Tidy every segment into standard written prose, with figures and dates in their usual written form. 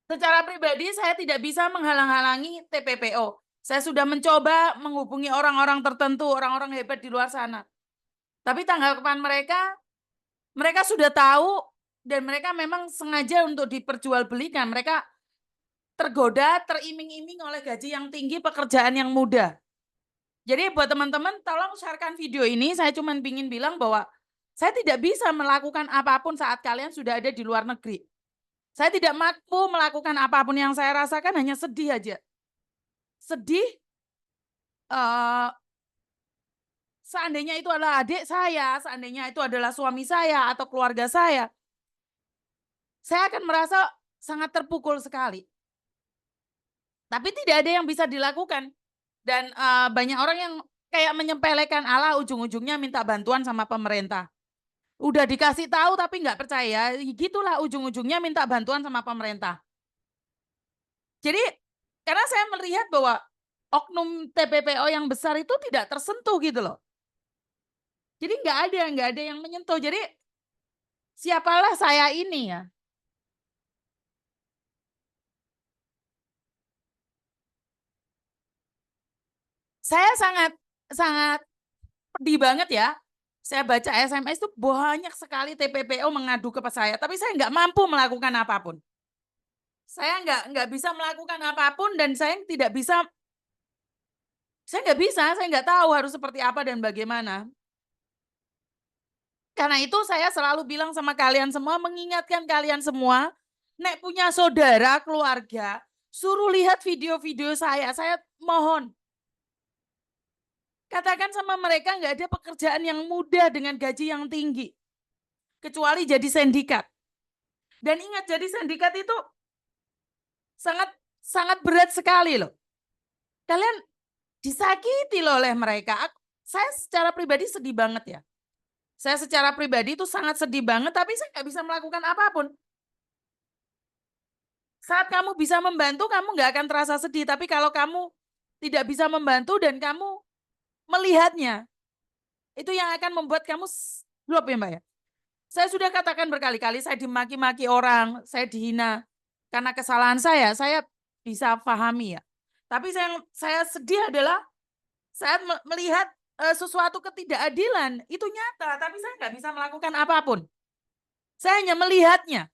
Secara pribadi saya tidak bisa menghalang-halangi TPPO. Saya sudah mencoba menghubungi orang-orang tertentu, orang-orang hebat di luar sana. Tapi tanggapan mereka sudah tahu dan mereka memang sengaja untuk diperjualbelikan. Mereka tergoda, teriming-iming oleh gaji yang tinggi, pekerjaan yang mudah. Jadi buat teman-teman, tolong sharekan video ini. Saya cuma ingin bilang bahwa saya tidak bisa melakukan apapun saat kalian sudah ada di luar negeri. Saya tidak mampu melakukan apapun, yang saya rasakan hanya sedih aja. Sedih, seandainya itu adalah adik saya, seandainya itu adalah suami saya atau keluarga saya akan merasa sangat terpukul sekali. Tapi tidak ada yang bisa dilakukan. Dan banyak orang yang kayak menyepelekan, Allah ujung-ujungnya minta bantuan sama pemerintah. Udah dikasih tahu tapi nggak percaya, gitulah ujung-ujungnya minta bantuan sama pemerintah. Jadi karena saya melihat bahwa oknum TPPO yang besar itu tidak tersentuh gitu loh. Jadi nggak ada yang menyentuh. Jadi siapalah saya ini ya. Saya sangat sangat pedih banget ya. Saya baca SMS itu banyak sekali TPPO mengadu ke saya, tapi saya nggak mampu melakukan apapun. Saya nggak bisa melakukan apapun dan saya nggak bisa, saya nggak tahu harus seperti apa dan bagaimana. Karena itu saya selalu bilang sama kalian semua, mengingatkan kalian semua, nek punya saudara, keluarga, suruh lihat video-video saya mohon. Katakan sama mereka nggak ada pekerjaan yang mudah dengan gaji yang tinggi. Kecuali jadi sindikat. Dan ingat, jadi sindikat itu sangat sangat berat sekali loh. Kalian disakiti loh oleh mereka. Saya secara pribadi sedih banget ya. Saya secara pribadi itu sangat sedih banget, tapi saya nggak bisa melakukan apapun. Saat kamu bisa membantu, kamu nggak akan terasa sedih. Tapi kalau kamu tidak bisa membantu dan kamu melihatnya, itu yang akan membuat kamu drop ya Mbak ya. Saya sudah katakan berkali-kali, saya dimaki-maki orang, saya dihina. Karena kesalahan saya bisa pahami ya. Tapi saya sedih adalah saat melihat sesuatu ketidakadilan, itu nyata, tapi saya nggak bisa melakukan apapun. Saya hanya melihatnya.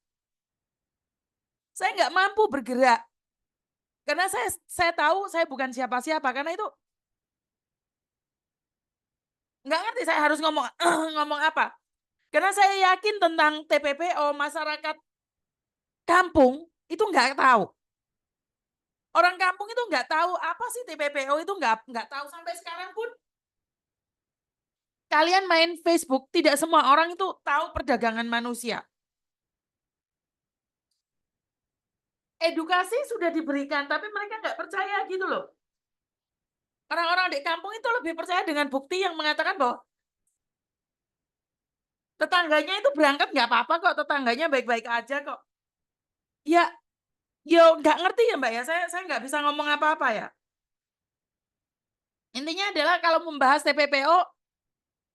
Saya nggak mampu bergerak. Karena saya tahu saya bukan siapa-siapa, karena itu nggak ngerti saya harus ngomong ngomong apa. Karena saya yakin tentang TPPO, masyarakat kampung itu nggak tahu. Orang kampung itu nggak tahu apa sih TPPO, itu nggak tahu sampai sekarang pun. Kalian main Facebook, tidak semua orang itu tahu perdagangan manusia. Edukasi sudah diberikan, tapi mereka nggak percaya gitu loh. Orang-orang di kampung itu lebih percaya dengan bukti yang mengatakan bahwa tetangganya itu berangkat nggak apa-apa kok, tetangganya baik-baik aja kok. Ya, yo nggak ngerti ya Mbak ya, saya nggak bisa ngomong apa-apa ya. Intinya adalah kalau membahas TPPO,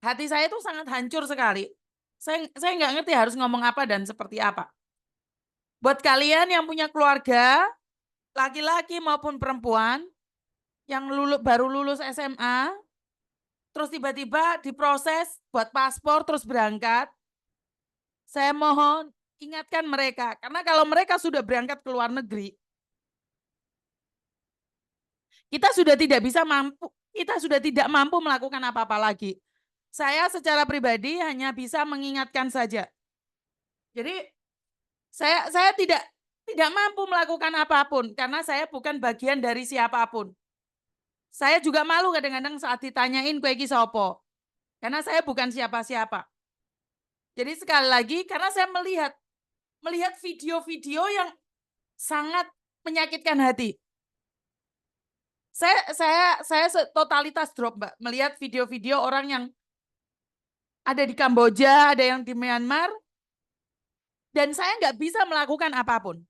hati saya itu sangat hancur sekali. Saya nggak ngerti harus ngomong apa dan seperti apa. Buat kalian yang punya keluarga, laki-laki maupun perempuan, yang baru lulus SMA, terus tiba-tiba diproses buat paspor terus berangkat, saya mohon ingatkan mereka, karena kalau mereka sudah berangkat ke luar negeri, kita sudah tidak mampu melakukan apa-apa lagi. Saya secara pribadi hanya bisa mengingatkan saja. Jadi saya tidak mampu melakukan apapun karena saya bukan bagian dari siapapun. Saya juga malu kadang-kadang saat ditanyain kue iki sopo. Karena saya bukan siapa-siapa. Jadi sekali lagi karena saya melihat video-video yang sangat menyakitkan hati. Saya totalitas drop Mbak, melihat video-video orang yang ada di Kamboja, ada yang di Myanmar, dan saya nggak bisa melakukan apapun.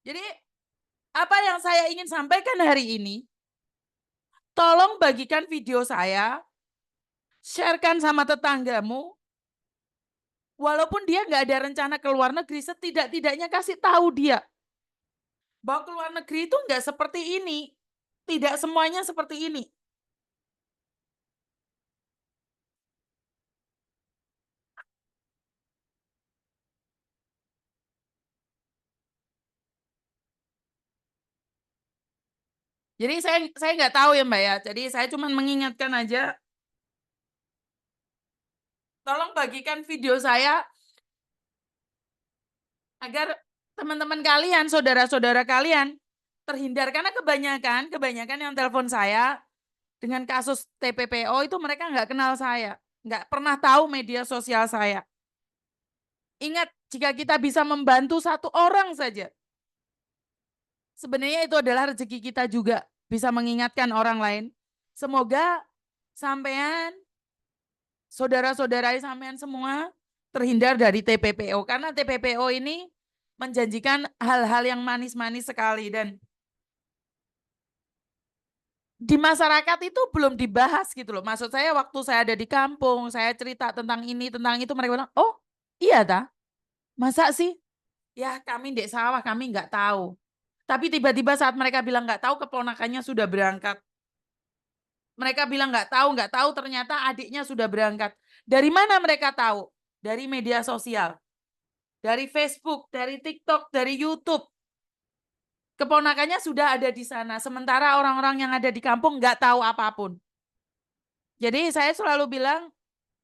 Jadi apa yang saya ingin sampaikan hari ini, tolong bagikan video saya, sharekan sama tetanggamu, Walaupun dia nggak ada rencana ke luar negeri, setidak-tidaknya kasih tahu dia bahwa ke luar negeri itu nggak seperti ini. Tidak semuanya seperti ini. Jadi saya nggak tahu ya Mbak ya. Jadi saya cuma mengingatkan aja, tolong bagikan video saya agar teman-teman kalian, saudara-saudara kalian terhindar, karena kebanyakan yang telepon saya dengan kasus TPPO itu mereka nggak kenal saya, nggak pernah tahu media sosial saya. Ingat, jika kita bisa membantu satu orang saja, sebenarnya itu adalah rezeki kita juga, bisa mengingatkan orang lain. Semoga sampean, saudara-saudara sampean semua terhindar dari TPPO, karena TPPO ini menjanjikan hal-hal yang manis-manis sekali, dan di masyarakat itu belum dibahas gitu loh. Maksud saya waktu saya ada di kampung, saya cerita tentang ini, tentang itu, mereka bilang, oh iya ta, masa sih? Ya kami di sawah, kami nggak tahu. Tapi tiba-tiba saat mereka bilang nggak tahu, keponakannya sudah berangkat. Mereka bilang nggak tahu, ternyata adiknya sudah berangkat. Dari mana mereka tahu? Dari media sosial, dari Facebook, dari TikTok, dari YouTube. Keponakannya sudah ada di sana, sementara orang-orang yang ada di kampung nggak tahu apapun. Jadi saya selalu bilang,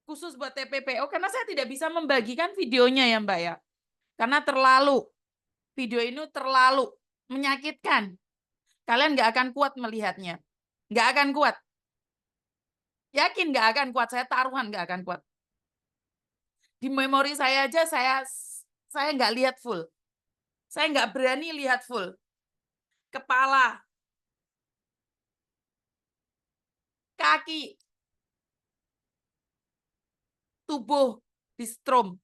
khusus buat TPPO, karena saya tidak bisa membagikan videonya ya Mbak ya. Karena video ini terlalu menyakitkan. Kalian nggak akan kuat melihatnya. Nggak akan kuat. Yakin nggak akan kuat, saya taruhan nggak akan kuat. Di memori saya aja saya nggak lihat full. Saya nggak berani lihat full. Kepala, kaki, tubuh di strom,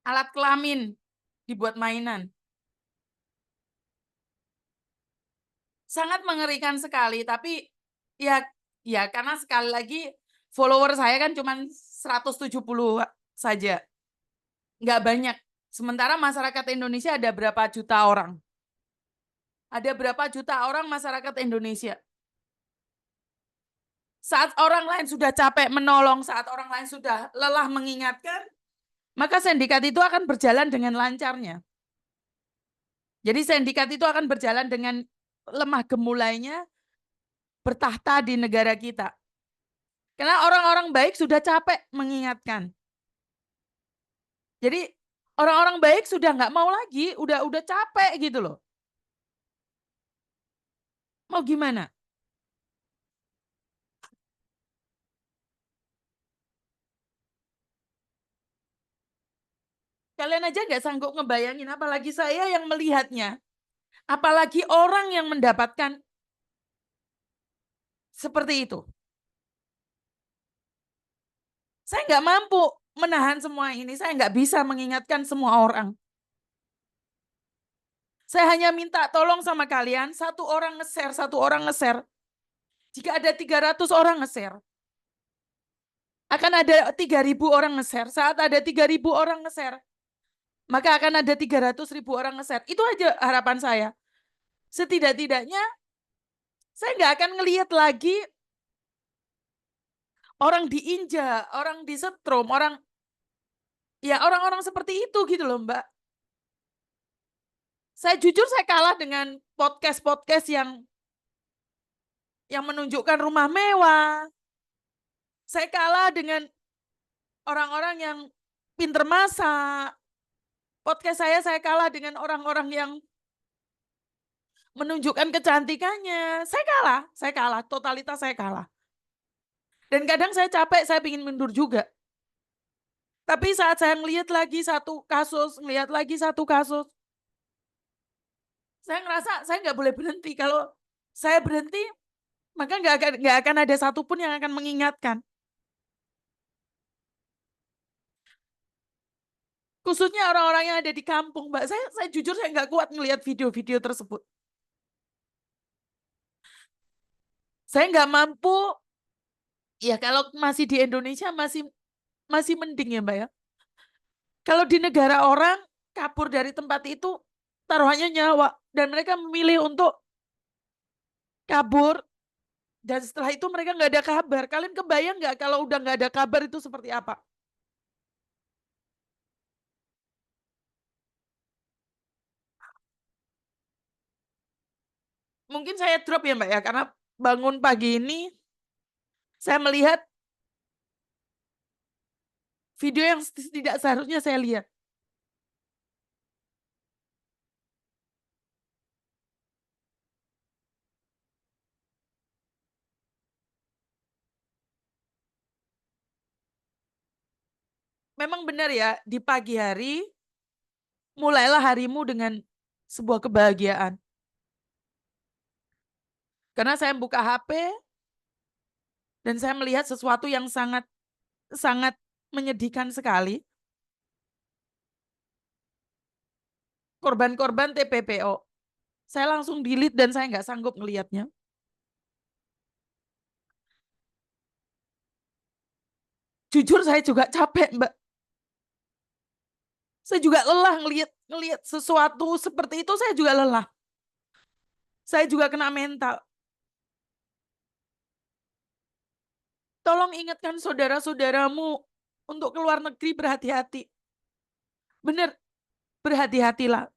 alat kelamin dibuat mainan. Sangat mengerikan sekali, tapi ya ya karena sekali lagi follower saya kan cuma 170 saja. Nggak banyak. Sementara masyarakat Indonesia ada berapa juta orang? Ada berapa juta orang masyarakat Indonesia? Saat orang lain sudah capek menolong, saat orang lain sudah lelah mengingatkan, maka sindikat itu akan berjalan dengan lancarnya. Jadi sindikat itu akan berjalan dengan lemah gemulainya, bertahta di negara kita. Karena orang-orang baik sudah capek mengingatkan. Jadi orang-orang baik sudah nggak mau lagi, udah capek gitu loh. Mau gimana? Kalian aja nggak sanggup ngebayangin, apalagi saya yang melihatnya. Apalagi orang yang mendapatkan seperti itu. Saya nggak mampu menahan semua ini. Saya nggak bisa mengingatkan semua orang. Saya hanya minta tolong sama kalian, satu orang nge-share, satu orang nge-share. Jika ada 300 orang nge-share, akan ada 3.000 orang nge-share. Saat ada 3.000 orang nge-share, maka akan ada 300.000 orang nge-share. Itu aja harapan saya. Setidak-tidaknya saya nggak akan ngelihat lagi orang diinjak, orang disetrum, orang-orang seperti itu gitu loh Mbak. Saya jujur saya kalah dengan podcast-podcast yang menunjukkan rumah mewah. Saya kalah dengan orang-orang yang pinter masak. Podcast saya kalah dengan orang-orang yang menunjukkan kecantikannya. Saya kalah, totalitas saya kalah. Dan kadang saya capek, saya ingin mundur juga. Tapi saat saya ngelihat lagi satu kasus, saya ngerasa saya nggak boleh berhenti. Kalau saya berhenti, maka nggak akan ada satupun yang akan mengingatkan. Khususnya orang-orang yang ada di kampung, Mbak. Saya jujur saya nggak kuat ngelihat video-video tersebut. Saya nggak mampu Ya kalau masih di Indonesia masih masih mending ya Mbak ya. Kalau di negara orang kabur dari tempat itu taruhannya nyawa dan mereka memilih untuk kabur dan setelah itu mereka nggak ada kabar. Kalian kebayang nggak kalau udah nggak ada kabar itu seperti apa? Mungkin saya drop ya Mbak ya karena bangun pagi ini saya melihat video yang tidak seharusnya saya lihat. Memang benar ya, di pagi hari mulailah harimu dengan sebuah kebahagiaan. Karena saya buka HP dan saya melihat sesuatu yang sangat sangat menyedihkan sekali. Korban-korban TPPO. Saya langsung delete dan saya nggak sanggup ngelihatnya. Jujur saya juga capek, Mbak. Saya juga lelah ngelihat ngelihat sesuatu seperti itu, saya juga lelah. Saya juga kena mental. Tolong ingatkan saudara-saudaramu untuk keluar negeri berhati-hati. Benar, berhati-hatilah.